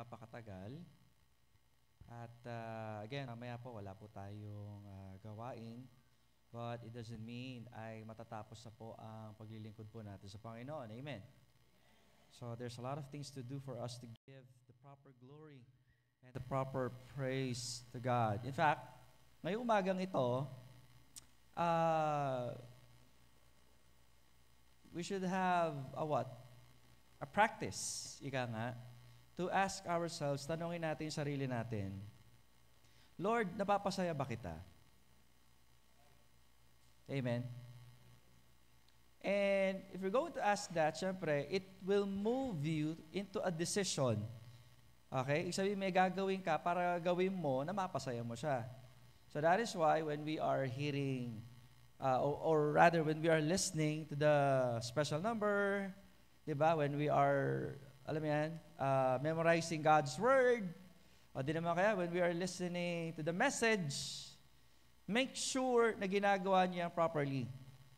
napakatagal. At again, mamaya po wala po tayong gawain. But it doesn't mean ay matatapos na po ang paglilingkod po natin sa Panginoon. Amen. So there's a lot of things to do for us to give the proper glory and the proper praise to God. In fact, ngayong umagang ito, we should have a practice, ika nga, to ask ourselves, tanongin natin yung sarili natin, Lord, napapasaya ba kita? Amen. And if you're going to ask that, syempre, it will move you into a decision. Okay? Ibig sabihin, may gagawin ka para gawin mo na mapasaya mo siya. So that is why when we are hearing, or rather when we are listening to the special number, diba? When we are, alam mo yan, memorizing God's Word, o di naman kaya, when we are listening to the message, make sure na ginagawa niyo yan properly.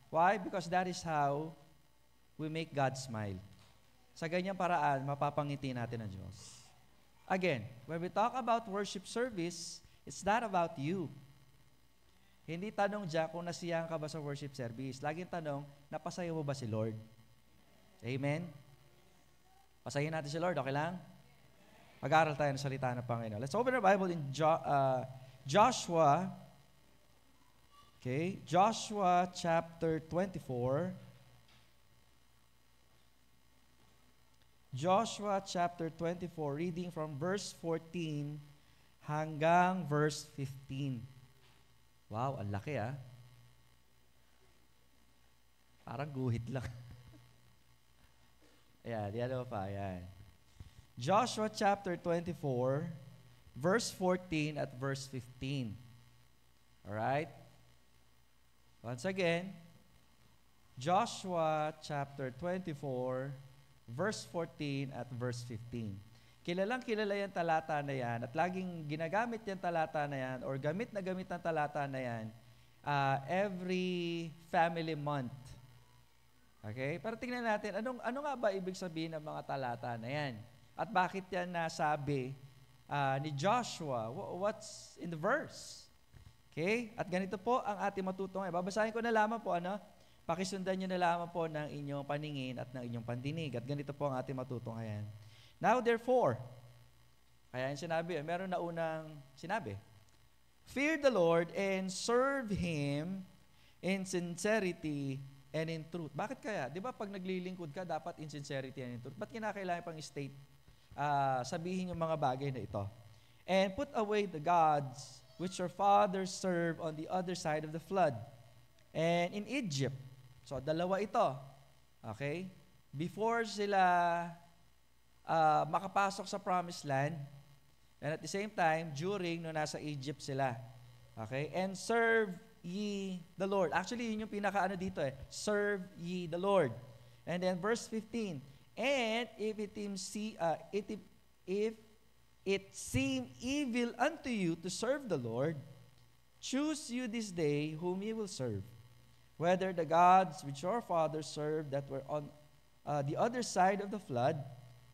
Why? Because that is how we make God smile. Sa ganyang paraan, mapapangiti natin ang Diyos. Again, when we talk about worship service, it's not about you. Hindi tanong dyan kung nasiyahan ka ba sa worship service. Laging tanong, napasaya mo ba si Lord? Amen? Pasayin natin si Lord, okay lang? Mag-aaral tayo ng salita ng Panginoon. Let's open our Bible in Joshua. Okay, Joshua chapter 24. Joshua chapter 24, reading from verse 14 hanggang verse 15. Wow, ang laki ah. Parang guhit lang. Ayan, yan pa, ayan. Joshua chapter 24, verse 14 at verse 15. Alright? Once again, Joshua chapter 24, verse 14 at verse 15. Kilalang kilala yung talata na yan at laging ginagamit yung talata na yan or gamit na gamit ang talata na yan every family month. Okay? Pero tingnan natin, ano nga ba ibig sabihin ng mga talata na yan? At bakit yan nasabi ni Joshua? What's in the verse? Okay? At ganito po ang ating matutungay. Babasahin ko na lamang po, pakisundan nyo na lamang po ng inyong paningin at ng inyong pandinig. At ganito po ang ating matutunghayan. Now therefore, kaya yung sinabi, meron na unang sinabi, fear the Lord and serve Him in sincerity and in truth. Bakit kaya? Di ba pag naglilingkod ka, dapat in sincerity and in truth? Ba't kinakailangan pang state, sabihin yung mga bagay na ito? And put away the gods which your fathers served on the other side of the flood, and in Egypt. So, dalawa ito. Okay? Before sila makapasok sa promised land, and at the same time, during no nasa Egypt sila. Okay? And serve ye the Lord. Actually, yun yung pinaka dito serve ye the Lord. And then verse 15, and if it seem evil unto you to serve the Lord, choose you this day whom ye will serve, whether the gods which your fathers served that were on the other side of the flood,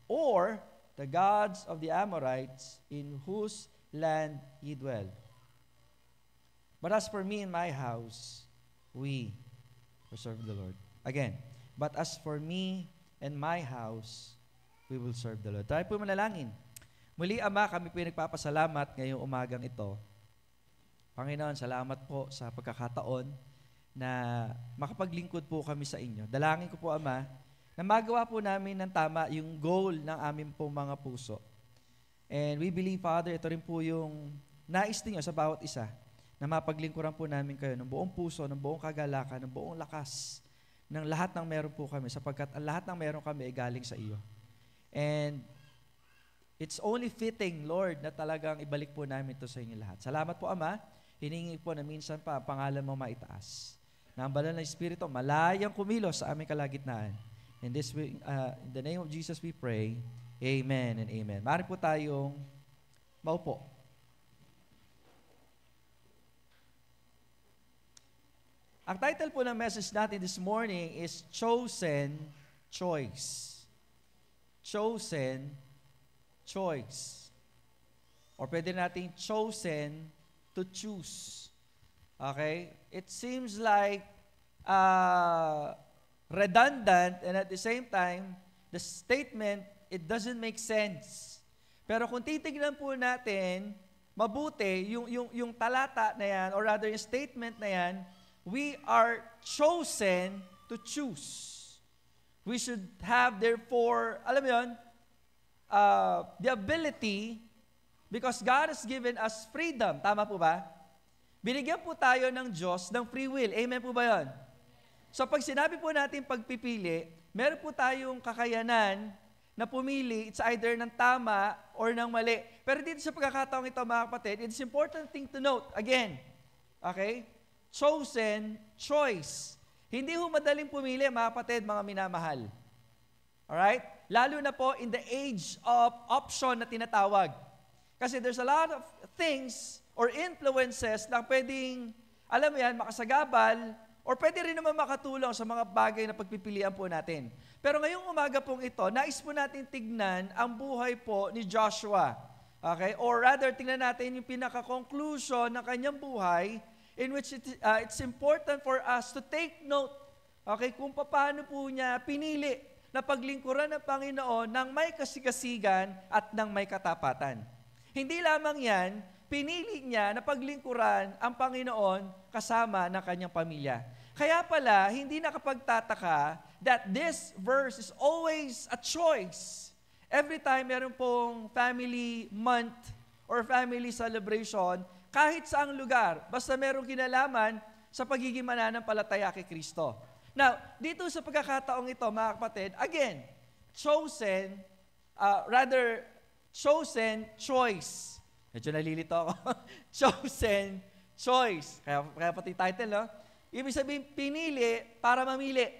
or the gods of the Amorites in whose land ye dwell. But as for me and my house, we will serve the Lord. Again, but as for me and my house, we will serve the Lord. Tayo po manalangin. Muli, Ama, kami po nagpapasalamat ngayong umagang ito. Panginoon, salamat po sa pagkakataon na makapaglingkod po kami sa inyo. Dalangin ko po, Ama, na magawa po namin ng tama yung goal ng aming po mga puso. And we believe, Father, ito rin po yung nais ninyo sa bawat isa, na mapaglingkuran po namin kayo ng buong puso, ng buong kagalakan, ng buong lakas, ng lahat ng meron po kami, sapagkat ang lahat ng meron kami ay galing sa iyo. And it's only fitting, Lord, na talagang ibalik po namin ito sa inyo lahat. Salamat po, Ama. Hiningi po na minsan pa pangalan mo maitaas. Na ang banal na Espiritu malayang kumilos sa aming kalagitnaan. In the name of Jesus we pray. Amen and amen. Maaari po tayong maupo. Ang title po ng message natin this morning is Chosen Choice. Chosen choice. Or pwede nating chosen to choose. Okay? It seems like redundant, and at the same time, the statement, it doesn't make sense. Pero kung titignan po natin, mabuti, yung talata na yan, or rather yung statement na yan, we are chosen to choose. We should have, therefore, alam mo yun, the ability, because God has given us freedom. Tama po ba? Binigyan po tayo ng Diyos ng free will. Amen po ba yun? So pag sinabi po natin pagpipili, meron po tayong kakayanan na pumili, it's either ng tama or ng mali. Pero dito sa pagkakataong ito, mga kapatid, it's important thing to note, again, okay? Chosen, choice. Hindi ho madaling pumili, mga kapatid, mga minamahal. Alright? Lalo na po in the age of option na tinatawag. Kasi there's a lot of things or influences na pwedeng, alam mo yan, makasagabal, or pwede rin naman makatulong sa mga bagay na pagpipilian po natin. Pero ngayong umaga pong ito, nais po natin tignan ang buhay po ni Joshua. Okay? Or rather, tignan natin yung pinaka-conclusion ng kanyang buhay in which it's important for us to take note, okay, kung paano po niya pinili na paglingkuran ng Panginoon ng may kasigasigan at ng may katapatan. Hindi lamang yan, pinili niya na paglingkuran ang Panginoon kasama ng kanyang pamilya. Kaya pala, hindi nakapagtataka that this verse is always a choice. Every time meron pong family month or family celebration, kahit saang lugar, basta merong kinalaman sa pagiging mananampalataya kay Kristo. Now, dito sa pagkakataong ito, mga kapatid, again, chosen, chosen choice. Medyo nalilito ako. Chosen choice. Kaya pati title, no? Ibig sabihin, pinili para mamili.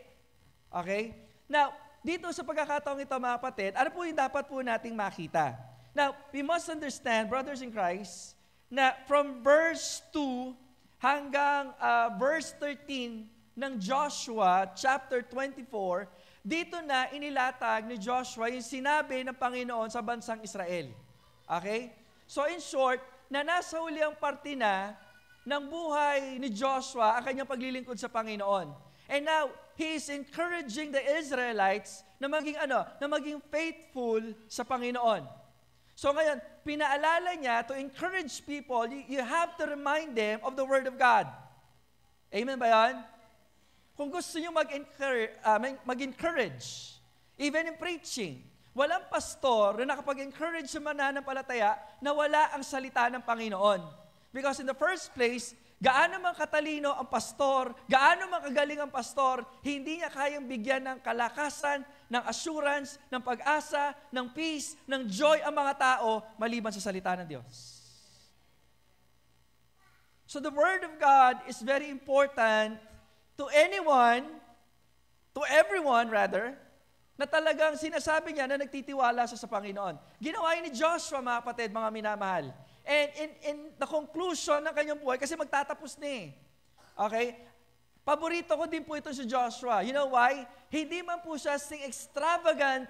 Okay? Now, dito sa pagkakataong ito, mga kapatid, ano po yung dapat po nating makita? Now, we must understand, brothers in Christ, na from verse 2 hanggang verse 13 ng Joshua, chapter 24, dito na inilatag ni Joshua yung sinabi ng Panginoon sa bansang Israel. Okay? So in short, na nasa huli ang parte na ng buhay ni Joshua ang kanyang paglilingkod sa Panginoon. And now, he is encouraging the Israelites na maging faithful sa Panginoon. So ngayon, pinaalala niya to encourage people, you have to remind them of the Word of God. Amen ba yan? Kung gusto niyo mag-encourage, even in preaching, walang pastor na nakapag-encourage sa mananampalataya na wala ang salita ng Panginoon. Because in the first place, gaano man katalino ang pastor, gaano man kagaling ang pastor, hindi niya kayang bigyan ng kalakasan, ng assurance, ng pag-asa, ng peace, ng joy ang mga tao maliban sa salita ng Diyos. So the Word of God is very important to anyone, to everyone rather, na talagang sinasabi niya na nagtitiwala sa Panginoon. Ginawa ni Joshua, mga kapatid, mga minamahal. And in the conclusion ng kanyang buhay, kasi magtatapos na eh. Okay? Paborito ko din po ito si Joshua. You know why? Hindi man po siya sing extravagant,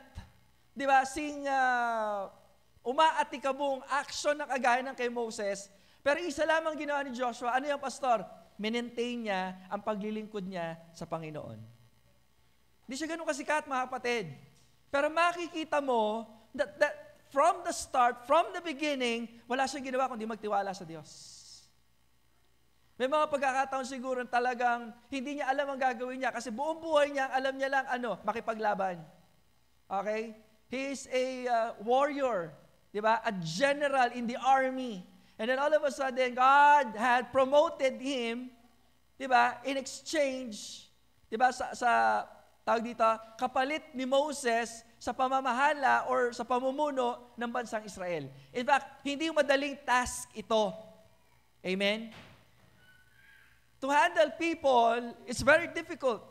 di ba, sing umaatikabong action na kagaya ng kay Moses. Pero isa lamang ginawa ni Joshua. Ano yung pastor? Minentain niya ang paglilingkod niya sa Panginoon. Hindi siya ganun kasikat, mga kapatid. Pero makikita mo that from the start, from the beginning, wala siyang ginawa kundi magtiwala sa Diyos. May mga pagkakataon siguro talagang hindi niya alam ang gagawin niya kasi buong buhay niya, alam niya lang makipaglaban. Okay? He is a warrior, di ba? A general in the army. And then all of a sudden, God had promoted him, di ba? In exchange, di ba? Sa tawag dito, kapalit ni Moses sa pamamahala or sa pamumuno ng bansang Israel. In fact, hindi madaling task ito. Amen? To handle people, it's very difficult.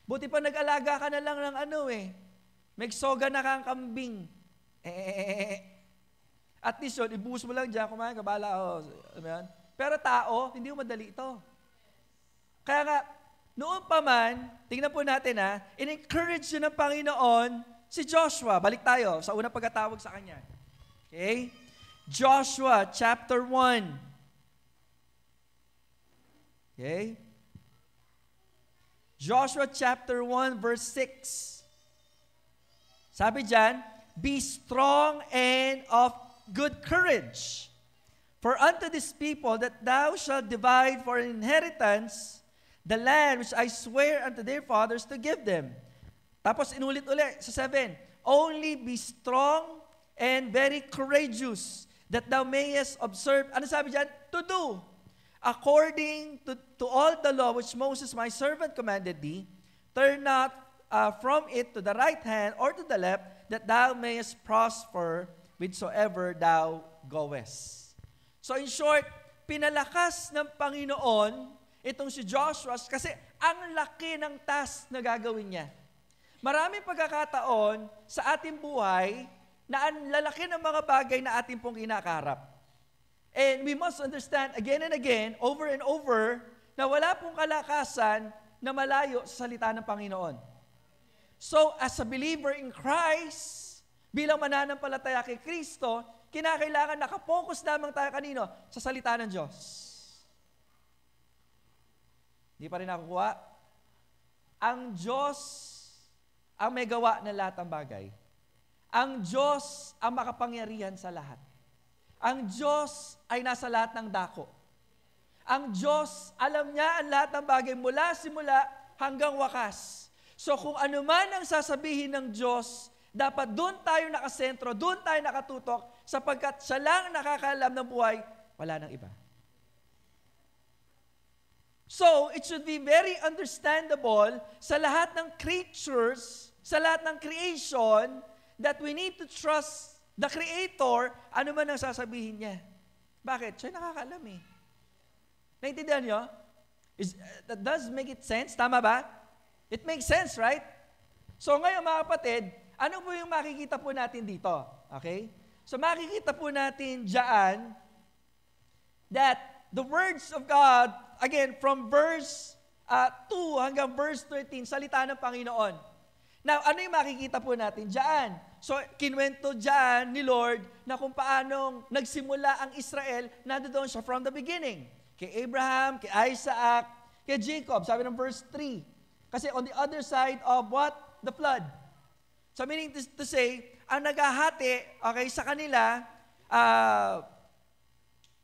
Buti pa nag-alaga ka na lang ng may soga na kang kambing. At least yun, ibuhos mo lang dyan, kumain ka, bahala. Pero tao, hindi mo madali ito. Kaya nga, noon pa man, tingnan po natin in-encourage yun ng Panginoon Si Joshua, balik tayo sa unang pagkatawag sa kanya. Okay? Joshua chapter 1. Okay? Joshua chapter 1 verse 6. Sabi diyan, be strong and of good courage. For unto this people that thou shalt divide for an inheritance the land which I swear unto their fathers to give them. Tapos inulit-ulit sa 7, only be strong and very courageous, that thou mayest observe, ano sabi dyan? To do, according to all the law which Moses my servant commanded thee, turn not from it to the right hand or to the left, that thou mayest prosper whithersoever thou goest. So in short, pinalakas ng Panginoon itong si Joshua kasi ang laki ng task na gagawin niya. Maraming pagkakataon sa ating buhay na ang lalaki ng mga bagay na ating pong kinakaharap. And we must understand again and again, over and over, na wala pong kalakasan na malayo sa salita ng Panginoon. So, as a believer in Christ, bilang mananampalataya kay Kristo, kinakailangan nakapokus lamang tayo kanino? Sa salita ng Diyos. Hindi pa rin nakukuha? Ang Diyos ang may gawa ng lahat ng bagay. Ang Diyos ang makapangyarihan sa lahat. Ang Diyos ay nasa lahat ng dako. Ang Diyos, alam niya ang lahat ng bagay mula simula hanggang wakas. So kung ano man ang sasabihin ng Diyos, dapat doon tayo nakasentro, doon tayo nakatutok, sapagkat siya lang nakakaalam ng buhay, wala nang iba. So, it should be very understandable sa lahat ng creatures, sa lahat ng creation, that we need to trust the Creator, ano man ang sasabihin niya. Bakit? Siya nakakaalam eh. Naintindihan niyo? That does make it sense? Tama ba? It makes sense, right? So ngayon mga kapatid, ano po yung makikita po natin dito? Okay? So makikita po natin dyan that the words of God, again, from verse 2 hanggang verse 13, salita ng Panginoon. Now, ano yung makikita po natin dyan? So, kinwento dyan ni Lord na kung paanong nagsimula ang Israel, nandoon siya from the beginning. Kay Abraham, kay Isaac, kay Jacob, sabi ng verse 3. Kasi on the other side of what? The flood. So, meaning to say, ang naghahati, okay, sa kanila,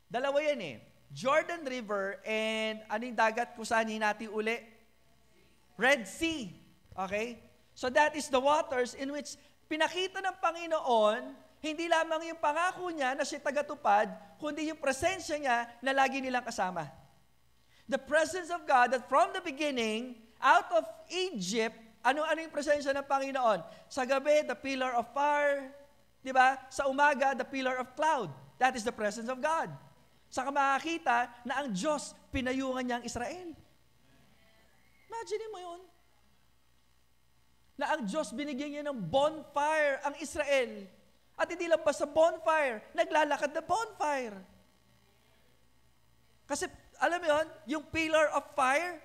dalawa yan eh. Jordan River and anong dagat kung saan hinati uli? Red Sea. Okay? So that is the waters in which pinakita ng Panginoon, hindi lamang yung pangako niya na siya tagatupad, kundi yung presensya niya na lagi nilang kasama. The presence of God that from the beginning, out of Egypt, ano yung presensya ng Panginoon? Sa gabi, the pillar of fire. Di ba? Sa umaga, the pillar of cloud. That is the presence of God. Saka makakita na ang Diyos, pinayungan niya ang Israel. Imagine mo yun. Na ang Diyos binigyan niya ng bonfire ang Israel. At hindi lang ba sa bonfire, naglalakad na bonfire. Kasi, alam mo yun, yung pillar of fire,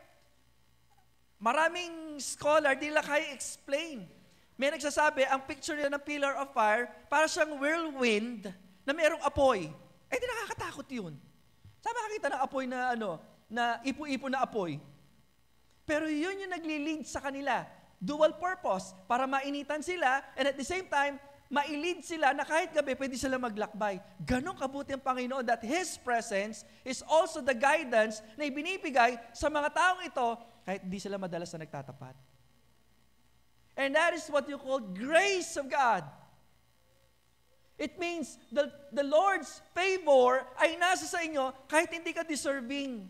maraming scholar, di lang kaya explain. May nagsasabi, ang picture nila ng pillar of fire, para siyang whirlwind na mayroong apoy. Eh, di nakakatakot yun. Saan makakita ng apoy na na ipo-ipo na apoy? Pero yun yung nagli-lead sa kanila. Dual purpose, para mainitan sila, and at the same time, mailid sila na kahit gabi, pwede sila maglakbay. Ganon kabuti ang Panginoon that His presence is also the guidance na ibinibigay sa mga taong ito, kahit di sila madalas na nagtatapat. And that is what you call grace of God. It means the Lord's favor ay nasa sa inyo kahit hindi ka deserving.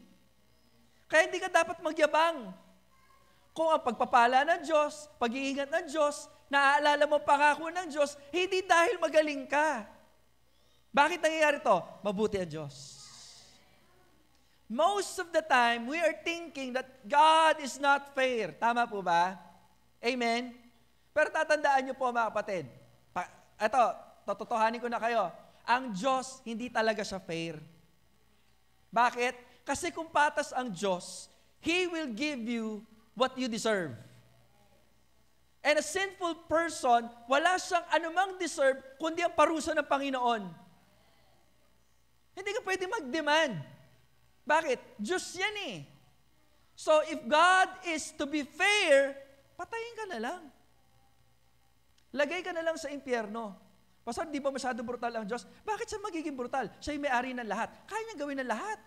Kaya hindi ka dapat magyabang. Kung ang pagpapala ng Diyos, pag-iingat ng Diyos, naaalala mo pangako ng Diyos, hindi dahil magaling ka. Bakit nangyayari ito? Mabuti ang Diyos. Most of the time, we are thinking that God is not fair. Tama po ba? Amen? Pero tatandaan niyo po mga kapatid, ito, totohanin ko na kayo, ang Diyos, hindi talaga siya fair. Bakit? Kasi kung patas ang Diyos, He will give you what you deserve. And a sinful person, wala siyang anumang deserve, kundi ang parusa ng Panginoon. Hindi ka pwede mag-demand. Bakit? Diyos yan eh. So if God is to be fair, patayin ka na lang. Lagay ka na lang sa impyerno. Pastor, di ba masyado brutal ang Diyos? Bakit siya magiging brutal? Siya yung may-ari ng lahat. Kaya niya gawin ng lahat.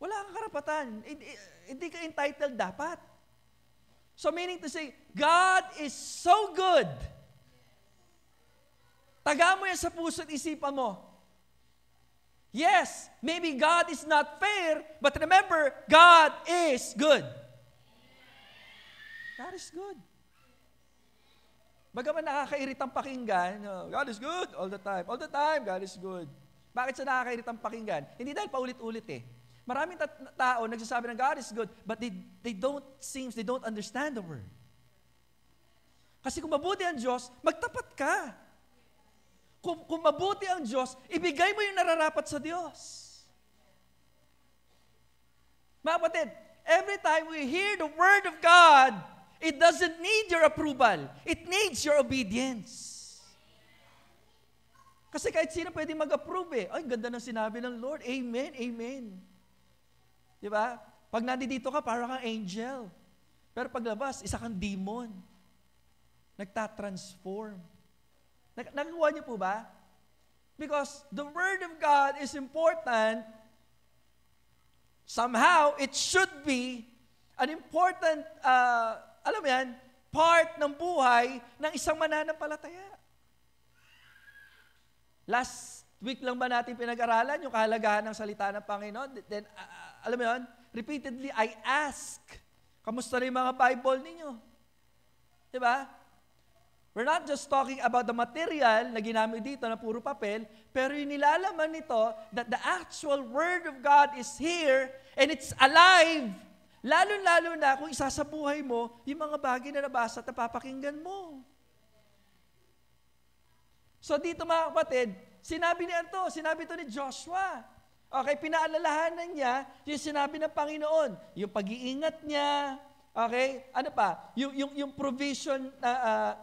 Wala kang karapatan. Hindi ka entitled dapat. So meaning to say, God is so good. Taga mo yan sa puso at isipan mo. Yes, maybe God is not fair, but remember, God is good. God is good. Bagaman nakakairitang pakinggan, God is good all the time. All the time, God is good. Bakit siya nakakairitang pakinggan? Hindi dahil paulit-ulit eh. Maraming tao nagsasabi ng God is good, but they don't understand the word. Kasi kung mabuti ang Diyos, magtapat ka. Kung mabuti ang Diyos, ibigay mo yung nararapat sa Diyos. Mga kapatid, every time we hear the word of God, it doesn't need your approval. It needs your obedience. Kasi kahit sino pwede mag-approve eh. Ay, ganda ng sinabi ng Lord. Amen, amen. Di ba? Pag nandito ka, parang kang angel. Pero paglabas, isa kang demon. Nagtatransform. Nagawa niyo po ba? Because the Word of God is important. Somehow, it should be an important, alam mo yan, part ng buhay ng isang mananampalataya. Last week lang ba natin pinag-aralan yung kahalagahan ng salita ng Panginoon? Then, alam mo yun, repeatedly, I ask, kamusta rin yung mga Bible ninyo? Diba? We're not just talking about the material na ginamit dito na puro papel, pero yung nilalaman nito that the actual Word of God is here and it's alive. Lalo-lalo na kung isasabuhay mo yung mga bagay na nabasa at napapakinggan mo. So dito mga kapatid, sinabi ito ni Joshua. Okay, pinaalalahanan niya yung sinabi ng Panginoon, yung pag-iingat niya, okay, ano pa, yung provision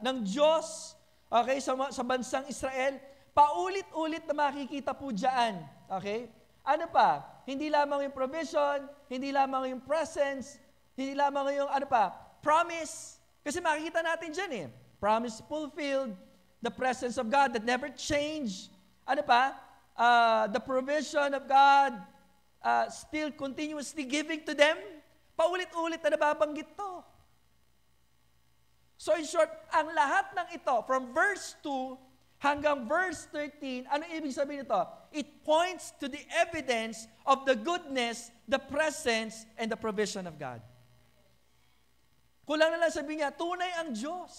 ng Diyos, okay, sa bansang Israel, paulit-ulit na makikita po dyan. Okay? Ano pa, hindi lamang yung provision, hindi lamang yung presence, hindi lamang yung promise, kasi makikita natin dyan eh, promise fulfilled, the presence of God that never changed, ano pa, the provision of God still continuously giving to them, paulit-ulit na nababanggit to. So in short, ang lahat ng ito, from verse 2 hanggang verse 13, ano ibig sabihin nito? It points to the evidence of the goodness, the presence, and the provision of God. Kulang na lang sabihin niya, tunay ang Diyos.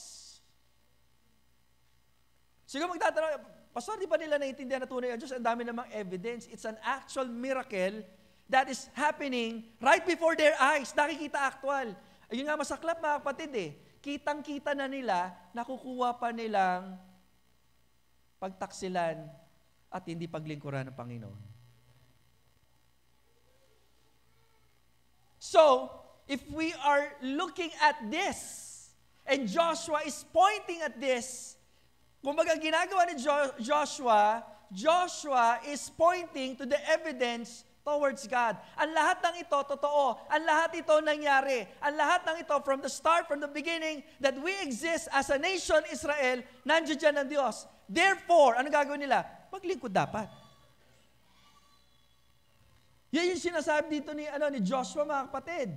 Siguro magtatanong, Pastor, di ba nila naiintindihan na tunay ang Diyos? Ang dami namang evidence. It's an actual miracle that is happening right before their eyes. Nakikita actual. Ayun nga masaklap mga kapatid eh. Kitang-kita na nila, nakukuha pa nilang pagtaksilan at hindi paglingkuran ng Panginoon. So, if we are looking at this, and Joshua is pointing at this, kumbaga ginagawa ni Joshua is pointing to the evidence towards God. Ang lahat ng ito, totoo. Ang lahat ito nangyari. Ang lahat ng ito, from the start, from the beginning, that we exist as a nation, Israel, nandiyan dyan ang Diyos. Therefore, ano gagawin nila? Maglingkod dapat. Yan yung sinasabi dito ni Joshua, mga kapatid.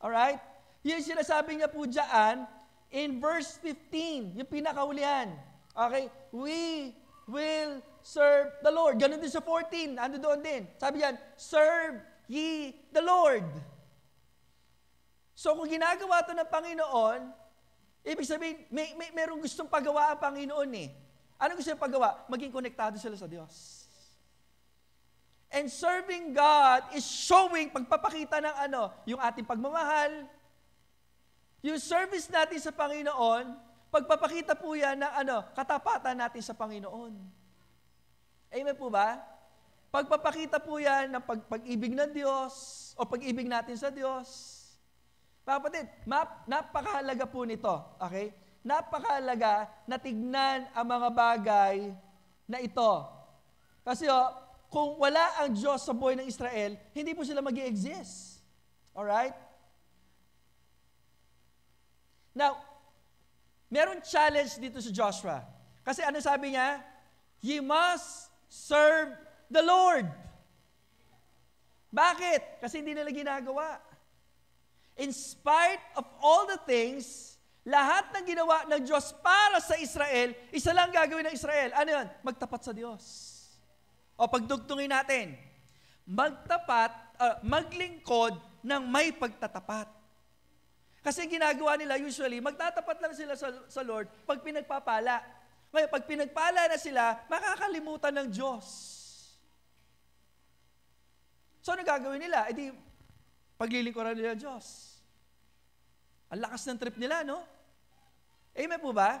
Alright? Yan yung sinasabi niya po dyan in verse 15, yung pinakaulihan. Okay? We will serve the Lord. Ganun din sa 14. Ando doon din. Sabi yan, serve ye the Lord. So kung ginagawa ito ng Panginoon, ibig sabihin, merong gustong pagawa ang Panginoon eh. Anong gusto yung pagawa? Maging konektado sila sa Diyos. And serving God is showing, pagpapakita ng yung ating pagmamahal, yung service natin sa Panginoon, pagpapakita po yan ng katapatan natin sa Panginoon. Amen po ba? Pagpapakita po yan ng pag-ibig ng Diyos o pag-ibig natin sa Diyos. Kapatid, napakahalaga po nito. Okay? Napakahalaga na tignan ang mga bagay na ito. Kasi kung wala ang Diyos sa buhay ng Israel, hindi po sila mag-i-exist. Alright? Now, meron challenge dito sa Joshua. Kasi ano sabi niya? Ye must serve the Lord. Bakit? Kasi hindi nila ginagawa. In spite of all the things, lahat ng ginawa ng Diyos para sa Israel, isa lang gagawin ng Israel. Ano yun? Magtapat sa Diyos. O pagdugtungin natin, maglingkod ng may pagtatapat. Kasi ginagawa nila usually, magtatapat lang sila sa Lord pag pinagpapala. Ngayon, pag pinagpala na sila, makakalimutan ng Diyos. So, ano gagawin nila? E di, paglilingkuran nila ang Diyos. Ang lakas ng trip nila, no? Amen po ba?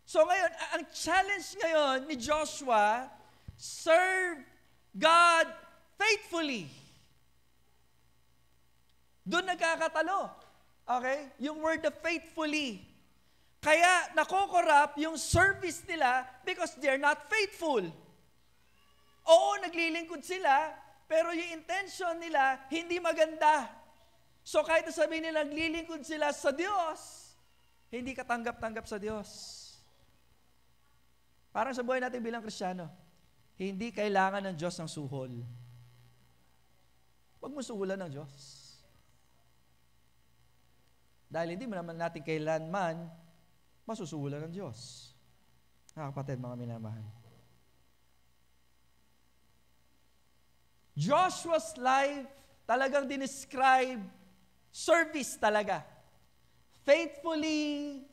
So ngayon, ang challenge ngayon ni Joshua, serve God faithfully. Doon nagkakatalo. Okay? Yung word na faithfully. Kaya nakokorrupt yung service nila because they're not faithful. Oo, naglilingkod sila, pero yung intention nila, hindi maganda. So kahit sabihin nila, naglilingkod sila sa Diyos, hindi katanggap-tanggap sa Diyos. Parang sa buhay natin bilang Kristiyano, hindi kailangan ng Diyos ng suhol. Huwag mo suhulan ng Diyos. Dahil hindi mo naman natin kailanman masusuhulan ng Diyos. Mga kapatid, mga minamahal. Joshua's life talagang dinescribe service talaga. Faithfully,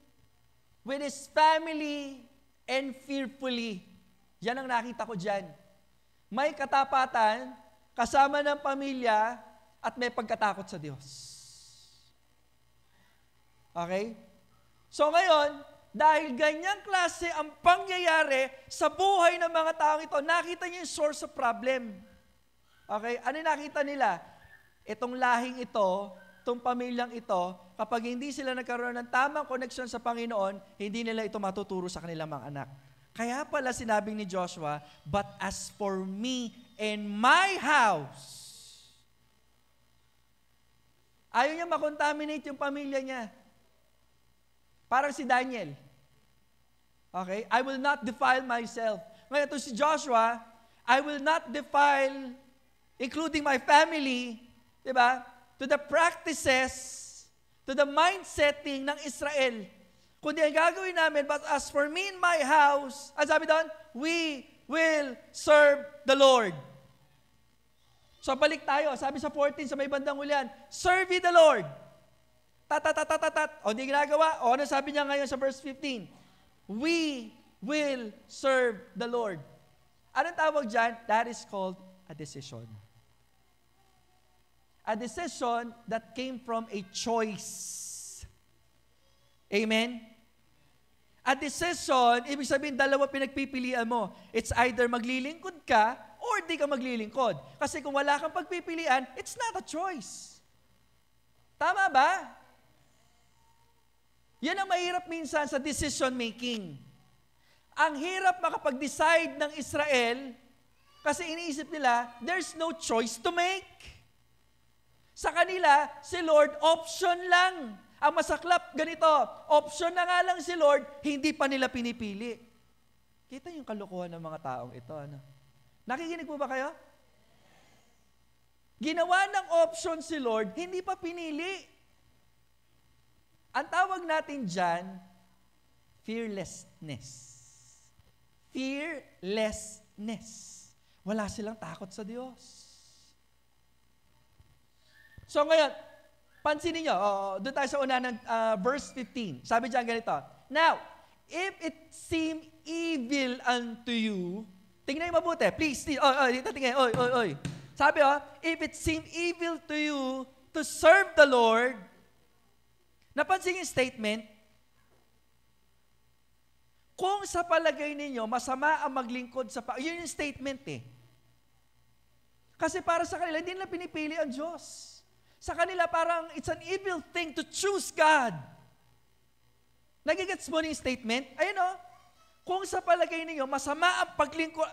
with his family, and fearfully. Yan ang nakita ko dyan. May katapatan, kasama ng pamilya, at may pagkatakot sa Diyos. Okay? So ngayon, dahil ganyang klase ang pangyayari sa buhay ng mga taong ito, nakita niyo yung source of problem. Okay? Ano nakita nila? Itong lahing ito, itong pamilyang ito, kapag hindi sila nagkaroon ng tamang connection sa Panginoon, hindi nila ito matuturo sa kanilang mga anak. Kaya pala sinabing ni Joshua, but as for me and my house, ayaw niya makontaminate yung pamilya niya. Parang si Daniel. Okay? I will not defile myself. Ngayon ito si Joshua, I will not defile, including my family, di ba? To the practices, to the mindsetting ng Israel. Kundi ang gagawin namin, but as for me and my house, ang sabi doon, we will serve the Lord. So balik tayo, sabi sa 14, sa may bandang ulian, serve ye the Lord. Tat. O di ginagawa, o ano sabi niya ngayon sa verse 15? We will serve the Lord. Anong tawag dyan? That is called a decision. A decision that came from a choice. Amen? A decision, ibig sabihin, dalawa pinagpipilian mo. It's either maglilingkod ka or di ka maglilingkod. Kasi kung wala kang pagpipilian, it's not a choice. Tama ba? Yan ang mahirap minsan sa decision making. Ang hirap makapag-decide ng Israel kasi iniisip nila, there's no choice to make. Sa kanila, si Lord, option lang. Ang masaklap, ganito, option na nga lang si Lord, hindi pa nila pinipili. Kita yung kalokohan ng mga taong ito. Ano? Nakikinig po ba kayo? Ginawa ng option si Lord, hindi pa pinili. Ang tawag natin dyan, fearlessness. Fearlessness. Wala silang takot sa Diyos. So ngayon, pansinin nyo, doon tayo sa una ng verse 15. Sabi dyan ganito, now, if it seem evil unto you, tingnan nyo mabuti, please, dito tingnan, oy. Sabi if it seem evil to you to serve the Lord, napansin yung statement, kung sa palagay ninyo, masama ang maglingkod sa yun yung statement eh. Kasi para sa kanila, hindi nila pinipili ang Diyos. Sa kanila parang it's an evil thing to choose God. Nagigets mo yung statement? Ayun o, kung sa palagay ninyo, masama ang paglingkod,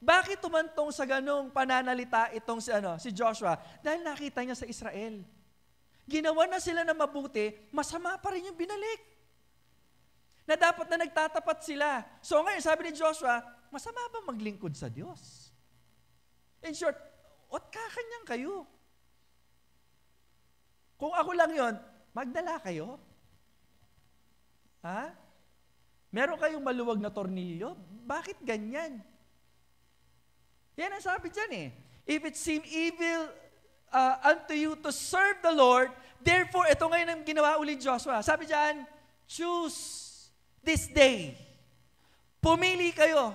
bakit tumantong sa ganong pananalita itong si Joshua? Dahil nakita niya sa Israel. Ginawa na sila na mabuti, masama pa rin yung binalik. Na dapat na nagtatapat sila. So ngayon, sabi ni Joshua, masama ba maglingkod sa Diyos? In short, kakanyang kayo. Kung ako lang yon, magdala kayo. Ha? Meron kayong maluwag na tornilyo? Bakit ganyan? Yan ang sabi dyan eh. If it seem evil unto you to serve the Lord, therefore, ito ngayon ang ginawa ulit Joshua. Sabi dyan, choose this day. Pumili kayo.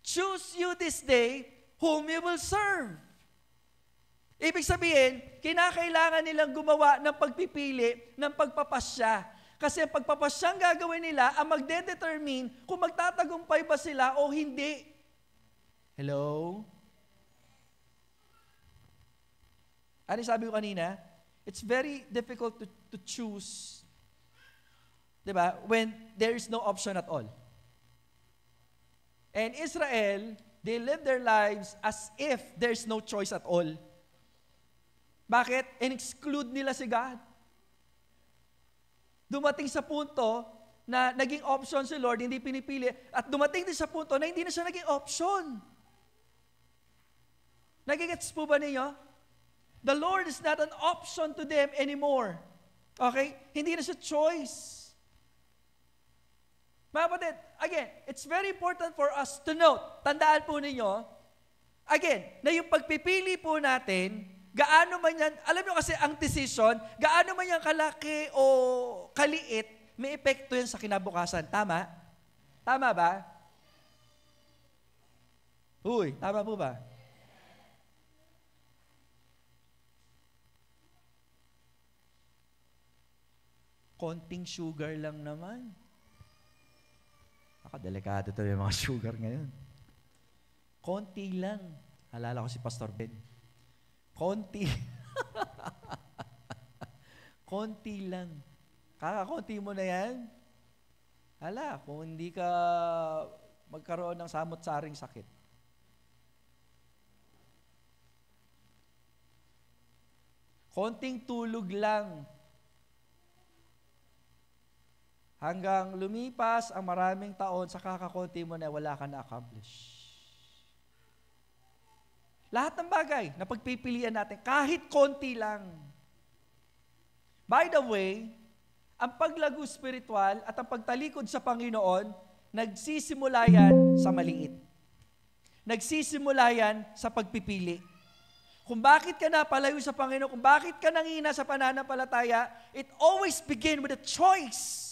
Choose you this day whom you will serve. Ibig sabihin, kinakailangan nilang gumawa ng pagpipili, ng pagpapasya. Kasi ang pagpapasyang gagawin nila ang magdedetermine kung magtatagumpay ba sila o hindi. Hello? Ano sabi ko kanina? It's very difficult to choose, diba? When there is no option at all. And Israel, they live their lives as if there's no choice at all. Bakit? In-exclude nila si God. Dumating sa punto na naging option si Lord, hindi pinipili. At dumating din sa punto na hindi na siya naging option. Nagigets po ba ninyo? The Lord is not an option to them anymore. Okay? Hindi na siya choice. Mga kapatid, again, it's very important for us to note, tandaan po ninyo, again, na yung pagpipili po natin, gaano man yan, alam nyo kasi ang decision, gaano man yan kalaki o kaliit, may epekto yan sa kinabukasan. Tama? Tama ba? Uy, tama po ba? Konting sugar lang naman. Delikado ito yung mga sugar ngayon. Konti lang. Alala ko si Pastor Ben. Konti. Konti lang. Kakakonti mo na yan. Hala, kung hindi ka magkaroon ng samot-saring sakit. Konting tulog lang. Hanggang lumipas ang maraming taon sa kakakonti mo na wala ka na-accomplish. Lahat ng bagay na pagpipilian natin, kahit konti lang. By the way, ang paglago spiritual at ang pagtalikod sa Panginoon, nagsisimula yan sa maliit. Nagsisimula yan sa pagpipili. Kung bakit ka napalayo sa Panginoon, kung bakit ka nangina sa pananampalataya, it always begins with a choice.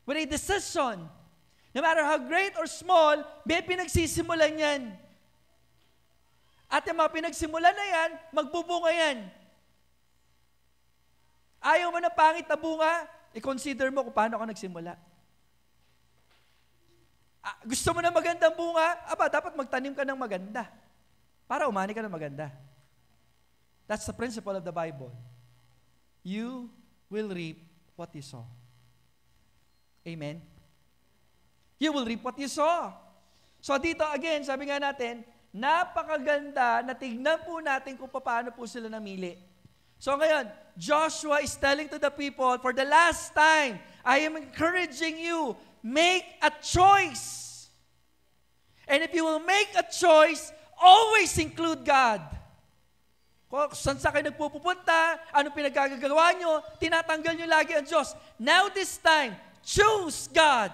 With a decision. No matter how great or small, may pinagsisimulan yan. At yung mga pinagsimulan na yan, magbubunga yan. Ayaw mo na pangit na bunga, i-consider mo kung paano ka nagsimula. Gusto mo na magandang bunga, dapat magtanim ka ng maganda. Para umani ka ng maganda. That's the principle of the Bible. You will reap what you sow. Amen? You will reap what you sow. So dito again, sabi nga natin, napakaganda na tignan po natin kung paano po sila namili. So ngayon, Joshua is telling to the people, for the last time, I am encouraging you, make a choice. And if you will make a choice, always include God. Kung saan sa kayo nagpupunta, anong pinagagagawa nyo, tinatanggal nyo lagi ang Diyos. Now this time, choose God.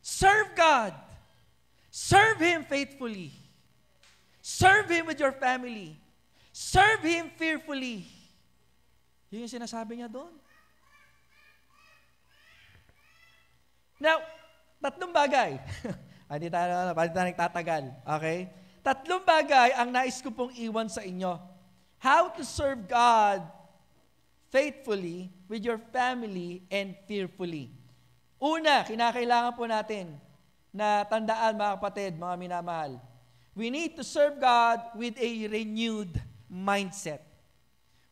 Serve God. Serve Him faithfully. Serve Him with your family. Serve Him fearfully. Yun yung sinasabi niya doon. Now, tatlong bagay. Hindi tayo nagtatagal. Okay? Tatlong bagay ang nais ko pong iwan sa inyo. How to serve God faithfully with your family and fearfully. Una, kinakailangan po natin na tandaan mga kapatid, mga minamahal. We need to serve God with a renewed mindset.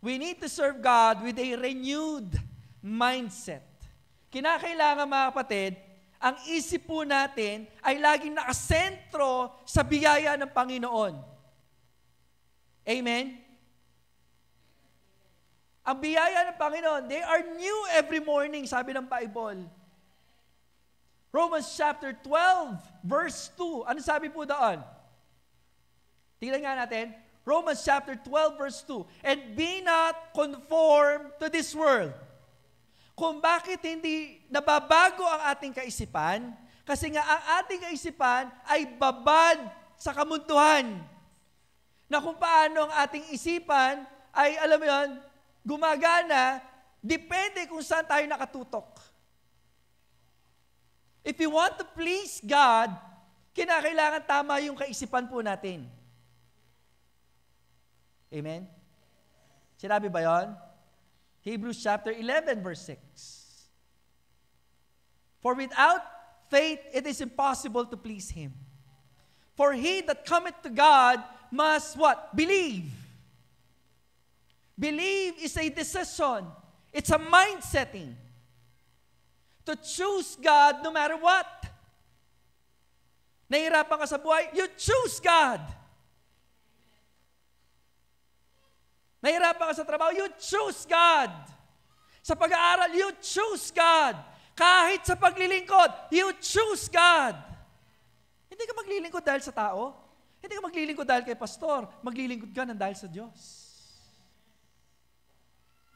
We need to serve God with a renewed mindset. Kinakailangan mga kapatid, ang isip po natin ay laging nakasentro sa biyaya ng Panginoon. Amen? Ang biyaya ng Panginoon, they are new every morning, sabi ng Bible. Romans chapter 12, verse 2. Ano sabi po doon? Tingnan nga natin. Romans chapter 12, verse 2. And be not conformed to this world. Kung bakit hindi nababago ang ating kaisipan, kasi nga ang ating kaisipan ay babad sa kamunduhan. Na kung paano ang ating isipan ay, alam mo yun, gumagana, depende kung saan tayo nakatutok. If you want to please God, kinakailangan tama yung kaisipan po natin. Amen? Sinabi ba yun? Hebrews chapter 11, verse 6. For without faith, it is impossible to please Him. For he that cometh to God must what? Believe. Believe is a decision. It's a mind setting. To choose God no matter what. Nahihirapan ka sa buhay, you choose God. Nahihirapan ka sa trabaho, you choose God. Sa pag-aaral, you choose God. Kahit sa paglilingkod, you choose God. Hindi ka maglilingkod dahil sa tao. Hindi ka maglilingkod dahil kay pastor. Maglilingkod ka ng dahil sa Diyos.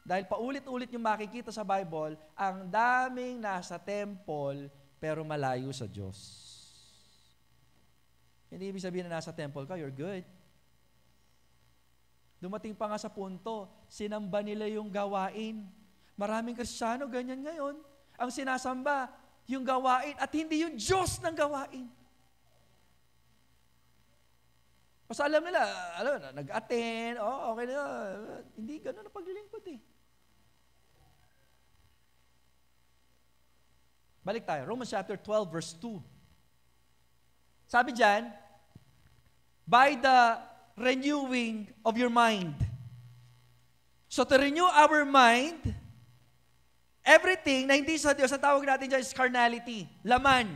Dahil paulit-ulit yung makikita sa Bible, ang daming nasa temple pero malayo sa Diyos. Hindi ibig sabihin na nasa temple ka, you're good. Dumating pa nga sa punto, sinamba nila yung gawain. Maraming Kristiyano, ganyan ngayon. Ang sinasamba, yung gawain at hindi yung Diyos ng gawain. Basta alam nila, nag-attend, okay na. Hindi ganun ang paglilingkod eh. Balik tayo, Romans chapter 12, verse 2. Sabi dyan, by the renewing of your mind. So to renew our mind, everything na hindi sa Diyos, ang tawag natin dyan is carnality, laman.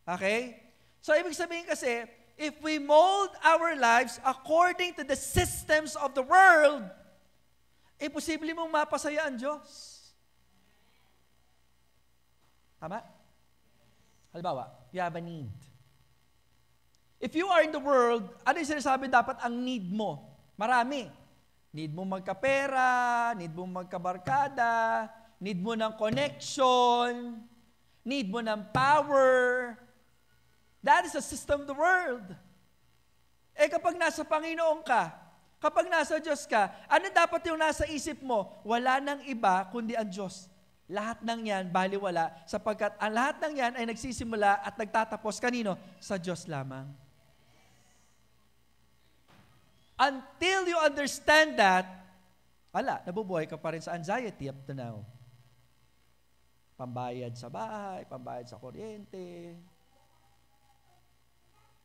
Okay? So ibig sabihin kasi, if we mold our lives according to the systems of the world, posible mong mapasaya ang Diyos. Tama? Halimbawa, you have a need. If you are in the world, ano yung sinasabi dapat ang need mo? Marami. Need mo magkapera, need mo magkabarkada, need mo ng connection, need mo ng power. That is the system of the world. Kapag nasa Panginoon ka, kapag nasa Diyos ka, ano dapat yung nasa isip mo? Wala nang iba kundi ang Diyos. Lahat ng yan, baliwala, sapagkat ang lahat ng yan ay nagsisimula at nagtatapos kanino? Sa Diyos lamang. Until you understand that, nabubuhay ka pa rin sa anxiety up to now. Pambayad sa bahay, pambayad sa kuryente,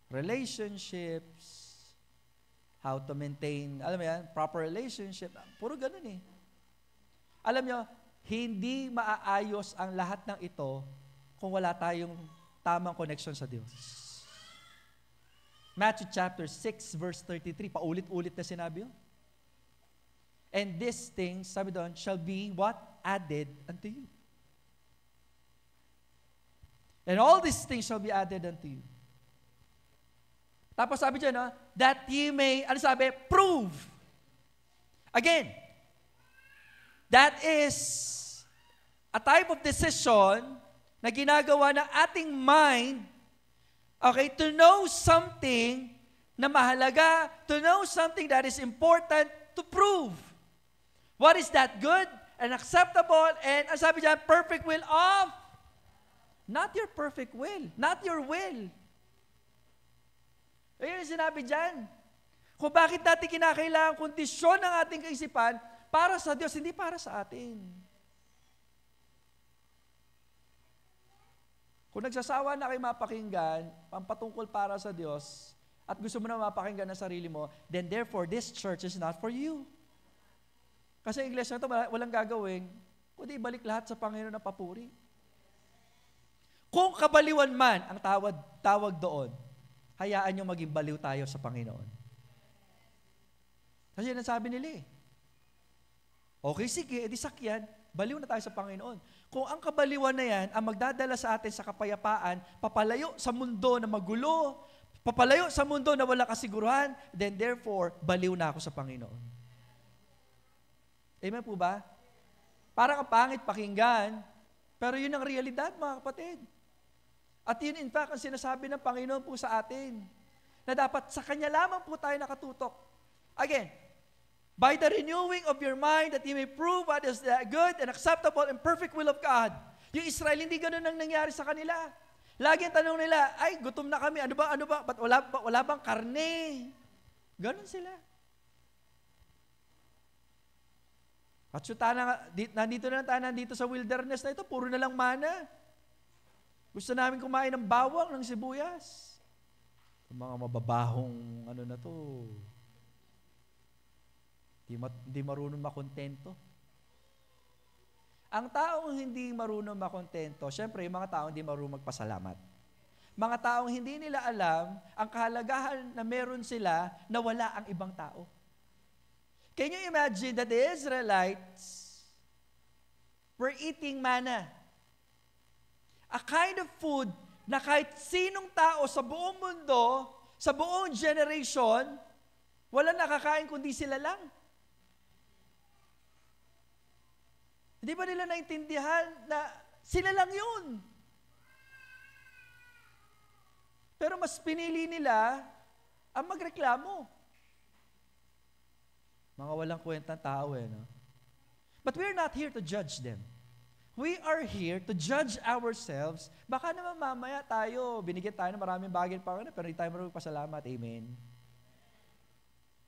relationships, how to maintain, alam mo yan, proper relationship. Puro ganun eh. Alam nyo, hindi maaayos ang lahat ng ito kung wala tayong tamang connection sa Diyos. Matthew chapter 6, verse 33, paulit-ulit na sinabi yun. And these things, sabi doon, shall be what? Added unto you. And all these things shall be added unto you. Tapos sabi dyan, that ye may, ano sabi? Prove. Again, that is a type of decision na ginagawa ng ating mind, okay, to know something na mahalaga, to know something that is important to prove. What is that good and acceptable and, ang sabi dyan, perfect will of? Not your perfect will, not your will. Ayun yung sinabi dyan. Kung bakit natin kinakailangan kondisyon ng ating kaisipan para sa Diyos, hindi para sa atin. Kung nagsasawa na kayo mapakinggan, pampatungkol para sa Diyos, at gusto mo na mapakinggan ng sarili mo, then therefore, this church is not for you. Kasi ang iglesia na ito, walang gagawin, kundi ibalik lahat sa Panginoon na papuri. Kung kabaliwan man ang tawag doon, hayaan nyo maging baliw tayo sa Panginoon. Kasi yan ang sabi nila eh. Okay, sige, edi sakyan, baliw na tayo sa Panginoon. Kung ang kabaliwan na yan ang magdadala sa atin sa kapayapaan, papalayo sa mundo na magulo, papalayo sa mundo na wala kasiguruhan, then therefore, baliw na ako sa Panginoon. Amen po ba? Parang ang pangit pakinggan, pero yun ang realidad, mga kapatid. At yun in fact ang sinasabi ng Panginoon po sa atin, na dapat sa Kanya lamang po tayo nakatutok. Again, by the renewing of your mind that you may prove what is the good and acceptable and perfect will of God. Yung Israel, hindi ganun ang nangyari sa kanila. Lagi ang tanong nila, ay, gutom na kami, ano ba, ba't wala bang karne? Ganun sila. At nandito na tayo, nandito sa wilderness na ito, puro na lang mana. Gusto namin kumain ng bawang, ng sibuyas. Yung mga mababahong na to. Hindi marunong makontento. Ang taong hindi marunong makontento, syempre yung mga taong hindi marunong magpasalamat. Mga taong hindi nila alam ang kahalagahan na meron sila na wala ang ibang tao. Can you imagine that the Israelites were eating manna? A kind of food na kahit sinong tao sa buong mundo, sa buong generation, wala nakakain kundi sila lang. Hindi ba nila naintindihan na sila lang yun? Pero mas pinili nila ang magreklamo. Mga walang kwentang tao no? But we're not here to judge them. We are here to judge ourselves. Baka naman mamaya tayo, binigyan tayo ng maraming bagay pa pero hindi tayo marunong pasalamat. Amen.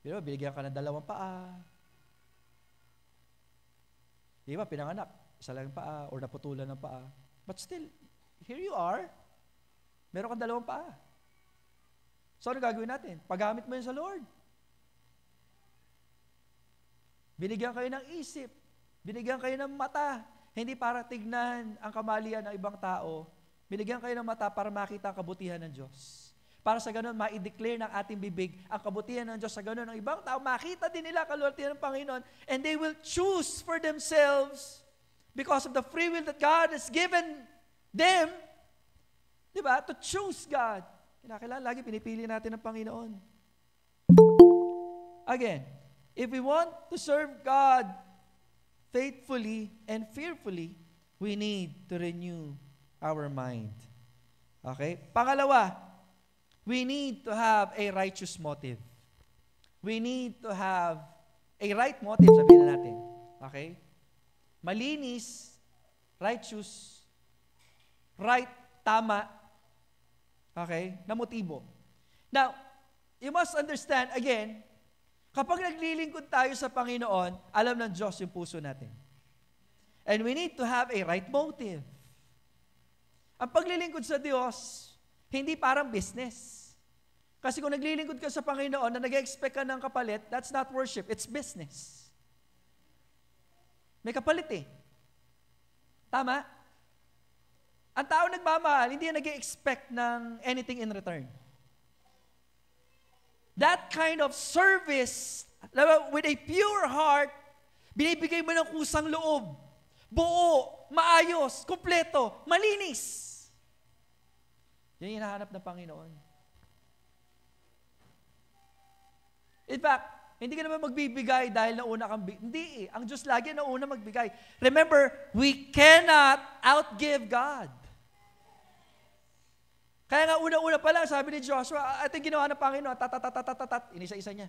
Pero binigyan ka ng 2 paa. Di ba, pinanganak, isa lang yung paa or naputulan ng paa. But still, here you are. Meron kang 2 paa. So ano gagawin natin? Paggamit mo yun sa Lord. Binigyan kayo ng isip. Binigyan kayo ng mata. Hindi para tignan ang kamalian ng ibang tao. Binigyan kayo ng mata para makita ang kabutihan ng Diyos. Para sa ganun, ma-declare ng ating bibig ang kabutihan ng Diyos. Sa ganun, ang ibang tao, makita din nila kalultihan ng Panginoon and they will choose for themselves because of the free will that God has given them, di ba, to choose God. Kinakailangan, lagi pinipili natin ang Panginoon. Again, if we want to serve God faithfully and fearfully, we need to renew our mind. Okay? Pangalawa, we need to have a righteous motive. We need to have a right motive, sabihin na natin. Okay? Malinis, righteous, right, tama, okay, na motibo. Now, you must understand, again, kapag naglilingkod tayo sa Panginoon, alam ng Diyos yung puso natin. And we need to have a right motive. Ang paglilingkod sa Diyos, hindi parang business. Kasi kung naglilingkod ka sa Panginoon na nag-expect ka ng kapalit, that's not worship, it's business. May kapalit eh. Tama? Ang tao nagmamahal, hindi nag-expect ng anything in return. That kind of service, with a pure heart, binibigay mo ng kusang loob. Buo, maayos, kumpleto, malinis. Yan yung hinahanap ng Panginoon. In fact, hindi ka naman magbibigay dahil nauna kang hindi eh. Ang Diyos lagi nauna magbigay. Remember, we cannot outgive God. Kaya nga una-una pa lang, sabi ni Joshua, ito yung ginawa ng Panginoon, inisa-isa niya.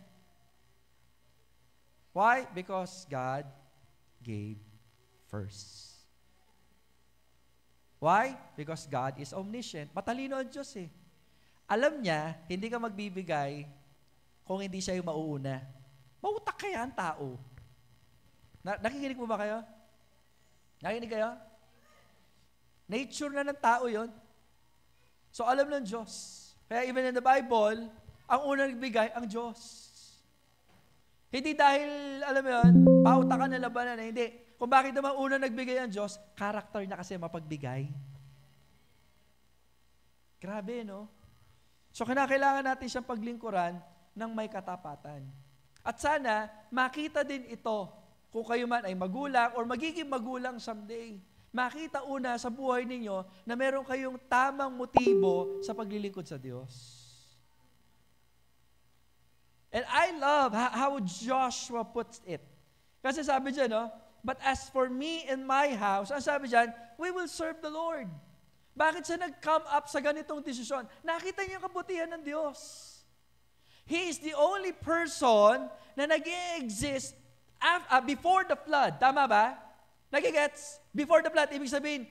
Why? Because God gave first. Why? Because God is omniscient. Matalino ang Diyos eh. Alam niya, hindi ka magbibigay kung hindi siya yung mauuna. Mautak kaya ang tao. Nakikinig mo ba kayo? Nakikinig kayo? Nature na ng tao yon. So alam ng Diyos. Kaya even in the Bible, Ang unang nagbigay, ang Diyos. Hindi dahil, alam mo yun, pauta ka na labanan. Hindi. Kung bakit naman unang nagbigay ang Diyos, character niya kasi mapagbigay. Grabe, no? So, kinakailangan natin siyang paglingkuran ng may katapatan. At sana, makita din ito kung kayo man ay magulang or magiging magulang someday. Makita una sa buhay ninyo na meron kayong tamang motibo sa paglilingkod sa Diyos. And I love how Joshua puts it. Kasi sabi dyan, no? But as for me and my house, ang sabi dyan, we will serve the Lord. Bakit siya nag-come up sa ganitong desisyon? Nakita niya ang kabutihan ng Diyos. He is the only person na nag-i-exist before the flood. Tama ba? Nagigets? Before the flood, ibig sabihin,